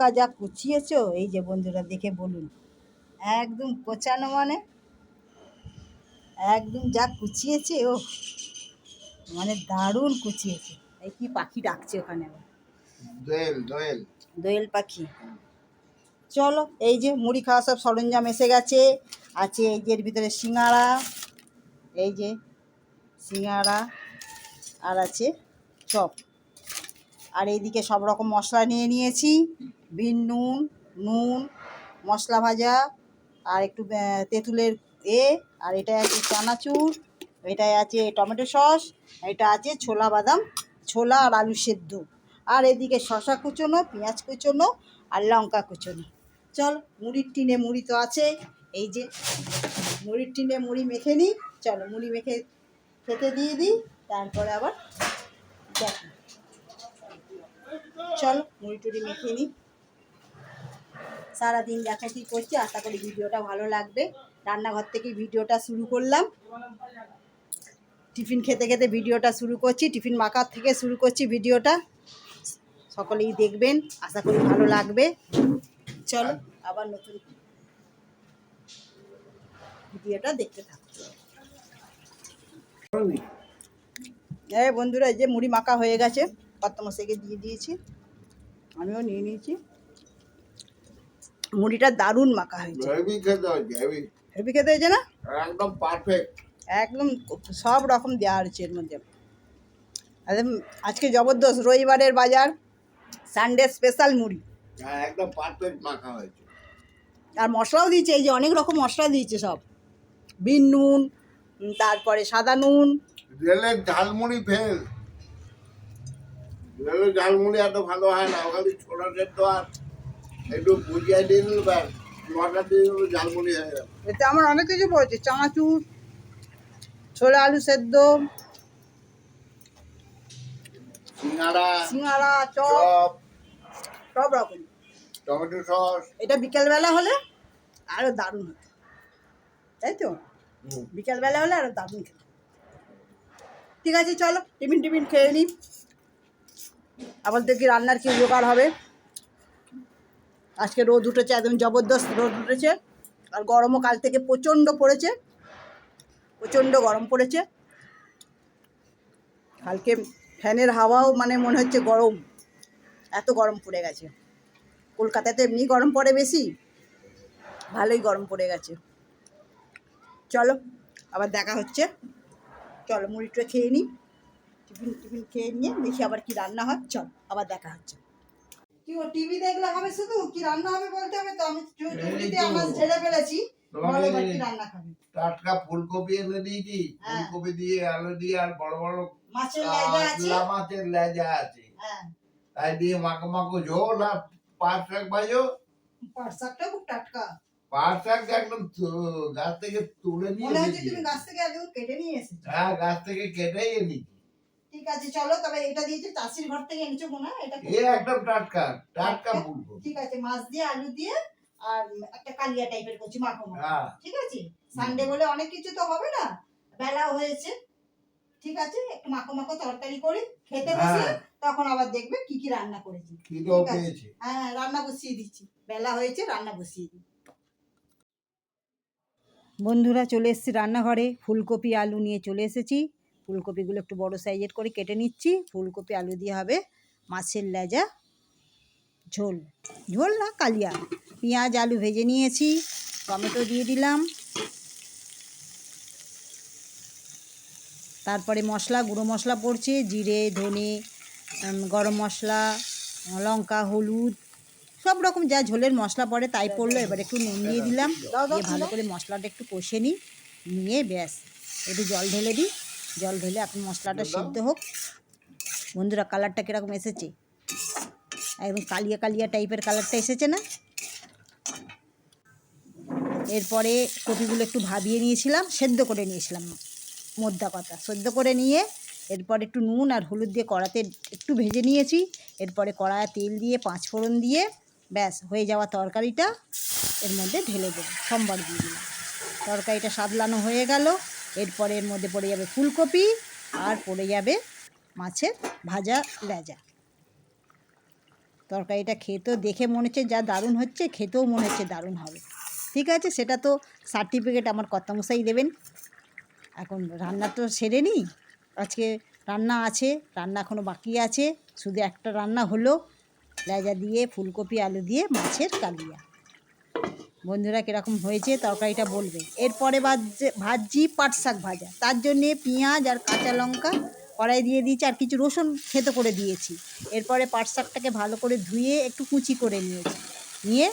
লঙ্কা যা কুচিয়েছো, এই যে বন্ধুরা দেখে বলুন, একদম কোচানো মানে একদম যা কুচিয়েছে, ও মানে দারুণ কুচিয়েছে। এই কি পাখি ডাকছে ওখানে আবার? দোয়েল দোয়েল দোয়েল পাখি। চলো, এই যে মুড়ি খাওয়া সব সরঞ্জাম এসে গেছে। আছে এই যে এর ভিতরে সিঙ্গাড়া, এই যে সিঙ্গাড়া, আর আছে চপ। আর এইদিকে সব রকম মশলা নিয়ে নিয়েছি, বিন নুন, নুন, মশলা ভাজা, আর একটু তেঁতুলের আর এটা আছে চানাচুর, এটায় আছে টমেটো সস, এটা আছে ছোলা বাদাম, ছোলা আর আলু সেদ্ধ, আর এদিকে শশা কুচোনো, পেঁয়াজ কুচোনো, আর লঙ্কা কুচোনো। চল, মুড়ির টিনে মুড়ি তো আছে, এই যে মুড়ির টিনে মুড়ি মেখে নিই। চলো মুড়ি মেখে খেতে দিয়ে দিই, তারপরে আবার দেখো। চলো মুড়ি টুড়ি মেখে নিই। সারাদিন দেখো কী করছি, আশা করি ভিডিওটা ভালো লাগবে। রান্নাঘর থেকে ভিডিওটা শুরু করলাম, টিফিন খেতে খেতে ভিডিওটা শুরু করছি, টিফিন মাখার থেকে শুরু করছি ভিডিওটা। সকলেই দেখবেন, আশা করি ভালো লাগবে। চলো আবার নতুন ভিডিওটা দেখতে থাকো। এই বন্ধুরা, এই যে মুড়ি মাখা হয়ে গেছে, কর্তামশাইকে দিয়ে দিয়েছি, আমিও নিয়ে নিয়েছি। মুড়িটা দারুণ মাখা হয়েছে, হেভি খেতে হয়েছে না? একদম পারফেক্ট, একদম সব রকম দেওয়া হয়েছে এর মধ্যে। আজকে জবরদস্ত রবিবারের বাজার, সানডে স্পেশাল মুড়ি, একদম পারফেক্ট মাখা হয়েছে। আর মশলাও দিয়েছে, এই যে অনেক রকম মশলা দিয়েছে, সব বিন নুন, তারপরে সাদা নুন। রেলের ঝালমুড়ি ফেল, রেলের ঝালমুড়ি এত ভালো হয় না, ওখানে ছোলা সেদ্ধ আর একটু ভুজিয়া দিয়ে দিল, ব্যাস মশলা দিয়ে দিল, ঝালমুড়ি হয়ে গেল। এতে আমার অনেক কিছু পড়েছে, চানাচুর, ছোলা আলু সেদ্ধ, সিঙ্গাড়া, চপ, সব রকম, টমেটো সস। এটা বিকেলবেলা হলে আরো দারুণ হতো, তাই তো? বিকেলবেলা হলে আরো দারুণ খেতে। ঠিক আছে, চলো টিফিন খেয়ে নিই, আবার দেখি রান্নার কি জোগাড় হবে। আজকে রোদ উঠেছে, একদম জবরদস্ত রোদ উঠেছে, আর গরমও কাল থেকে প্রচণ্ড পড়েছে, প্রচণ্ড গরম পড়েছে। কালকে ফ্যানের হাওয়াও মানে মনে হচ্ছে গরম, এত গরম পড়ে গেছে। কলকাতায় তো এমনি গরম পড়ে বেশি, ভালোই গরম পড়ে গেছে। চলো আবার দেখা হচ্ছে, চলো মুড়িটা খেয়ে নিই, টিফিন খেয়ে নিয়ে দেখি আবার কি রান্না হয়। চল আবার দেখা হচ্ছে। কি ও টিভি দেখলে হবে শুধু? কি রান্না হবে বলতে হবে তো। আমি টিভিতে আনাজ ঝেড়ে ফেলেছি, বলো এবার কি রান্না খাবে। টাটকা ফুলকপি এনে দিয়েছি, ফুলকপি দিয়ে আলু দিয়ে, আর বড় বড় মাছের লেজা আছে, মাছের লেজা আছে, হ্যাঁ তাই দিয়ে মাখো মাখো ঝোল, আর পাট শাক ভাজো। পাট শাকটা খুব টাটকা, পাট শাক একদম গাছ থেকে তুলে নিয়ে মনে হচ্ছে তুমি গাছ থেকে একদম কেটে নিয়ে এসেছো। হ্যাঁ, গাছ থেকে কেটেই এনেছি। ঠিক আছে, চলো তবে এটা দিয়েছে চাষির ঘর থেকে এনেছো মনে হয়, এটা একদম টাটকা টাটকা ফুলকপি। ঠিক আছে, মাছ দিয়ে আলু দিয়ে আর একটা কালিয়া টাইপের করছি মাখো মাখো। ঠিক আছে, সানডে বলে অনেক কিছু তো হবে না, বেলাও হয়েছে। ঠিক আছে, একটু মাখো মাখো তরকারি করি, খেতে বসে তখন আবার দেখবে কি কি রান্না করেছি। ঠিক আছে, হ্যাঁ রান্না বসিয়ে দিচ্ছি, বেলা হয়েছে, রান্না বসিয়ে দিই। বন্ধুরা চলে এসেছি রান্নাঘরে, ফুলকপি আলু নিয়ে চলে এসেছি। ফুলকপিগুলো একটু বড় সাইজের করে কেটে নিচ্ছি। ফুলকপি আলু দিয়ে হবে মাছের লেজা ঝোল, ঝোল না কালিয়া। পেঁয়াজ আলু ভেজে নিয়েছি, টমেটো দিয়ে দিলাম, তারপরে মশলা, গুঁড়ো মশলা পড়ছে, জিরে, ধনে, গরম মশলা, লঙ্কা, হলুদ, সব রকম যা ঝোলের মশলা পড়ে তাই পড়লো। এবার একটু নুন দিয়ে দিলাম, দিয়ে ভালো করে মশলাটা একটু কষে নিই, নিয়ে ব্যাস একটু জল ঢেলে দিই। জল ঢেলে আপনি মশলাটা সিদ্ধ হোক। বন্ধুরা কালারটা কীরকম এসেছে, একদম কালিয়া কালিয়া টাইপের কালারটা এসেছে না? এরপরে কপিগুলো একটু ভাবিয়ে নিয়েছিলাম, সেদ্ধ করে নিয়েছিলাম, মোদ্দা কথা সেদ্ধ করে নিয়ে এরপর একটু নুন আর হলুদ দিয়ে কড়াতে একটু ভেজে নিয়েছি। এরপরে কড়ায় তেল দিয়ে পাঁচফোড়ন দিয়ে ব্যাস হয়ে যাওয়া তরকারিটা এর মধ্যে ঢেলে দেবো, সম্বার দিয়ে দিলাম। তরকারিটা সাদলানো হয়ে গেল, এরপরে এর মধ্যে পড়ে যাবে ফুলকপি আর পড়ে যাবে মাছের ভাজা লেজা। তরকারিটা খেতেও দেখে মনে হচ্ছে যা দারুণ হচ্ছে, খেতেও মনে হচ্ছে দারুণ হবে। ঠিক আছে, সেটা তো সার্টিফিকেট আমার কর্তামশাই দেবেন। এখন রান্না তো সেরে নিই, আজকে রান্না আছে, রান্না এখনও বাকি আছে। শুধু একটা রান্না হলো, লেজা দিয়ে ফুলকপি আলু দিয়ে মাছের কালিয়া। বন্ধুরা কীরকম হয়েছে তরকারিটা বলবে। এরপরে ভাজছি পাট শাক ভাজা, তার জন্যে পেঁয়াজ আর কাঁচা লঙ্কা কড়াই দিয়ে দিয়েছি, আর কিছু রসুন থেতো করে দিয়েছি। এরপরে পাট শাকটাকে ভালো করে ধুয়ে একটু কুচি করে নিয়েছি, নিয়ে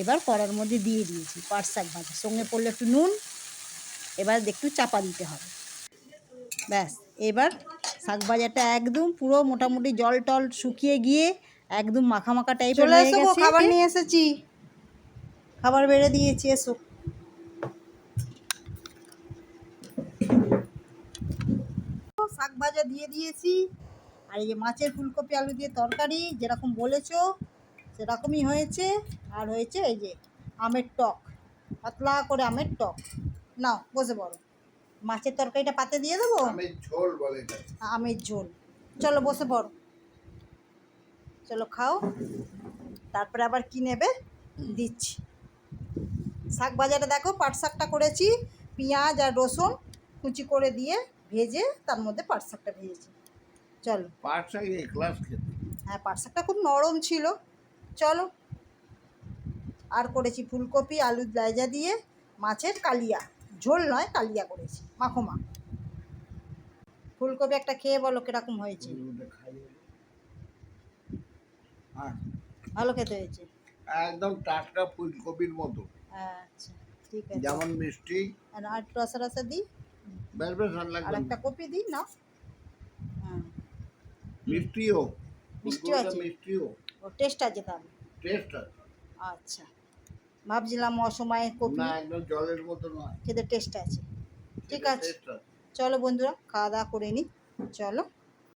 এবার কড়ার মধ্যে দিয়ে দিয়েছি পাট শাক ভাজা, সঙ্গে পড়লে একটু নুন। এবার একটু চাপা দিতে হবে, ব্যাস। এবার শাক ভাজাটা একদম পুরো মোটামুটি জল টল শুকিয়ে গিয়ে একদম মাখা মাখা টাইপের হয়ে গেছে। খাবার নিয়ে এসেছি, খাবার বেড়ে দিয়েছি, এসো। শাক ভাজা দিয়ে দিয়েছি, আর এই যে মাছের ফুলকপি আলু দিয়ে তরকারি যেরকম বলেছো সেরকমই হয়েছে। আর হয়েছে এই যে আমের টক, পাতলা করে আমের টক। নাও বসে পড়ো, মাছের তরকারিটা পাতে দিয়ে দেবো। আমের ঝোল বলে, আমের ঝোল। চলো বসে পড়ো, চলো খাও, তারপরে আবার কি নেবে দিচ্ছি। শাক ভাজাটা দেখো, পাট শাকটা করেছি পেঁয়াজ আর রসুন কুচি করে দিয়ে ভেজে, তার মধ্যে পাট শাকটা ভেজেছি। চলো, পাট শাক ক্লাস খেতে, হ্যাঁ পাট শাকটা খুব নরম ছিল। চলো, আর করেছি ফুলকপি আলু লেজা দিয়ে মাছের কালিয়া, ঝোল নয় কালিয়া করেছি, মাখো মা। ফুলকপি একটা খেয়ে বলো কিরকম হয়েছে। ভালো খেতে হয়েছে, একদম টাটকা ফুলকপির মতো। আচ্ছা ঠিক আছে, যেমন মিষ্টি। আর একটু রসা রসা দিই, বেশ বেশ ভালো লাগবে। আর একটা কপি দিই না, হ্যাঁ মিষ্টিও, মিষ্টি আছে, মিষ্টিও ও টেস্ট আছে, তাহলে টেস্ট আছে। আচ্ছা, ভাবছিলাম অসময়ে কপি, না একদম জলের মতো নয়, খেতে টেস্ট আছে। ঠিক আছে, চলো বন্ধুরা খাওয়া দাওয়া করে নিই, চলো।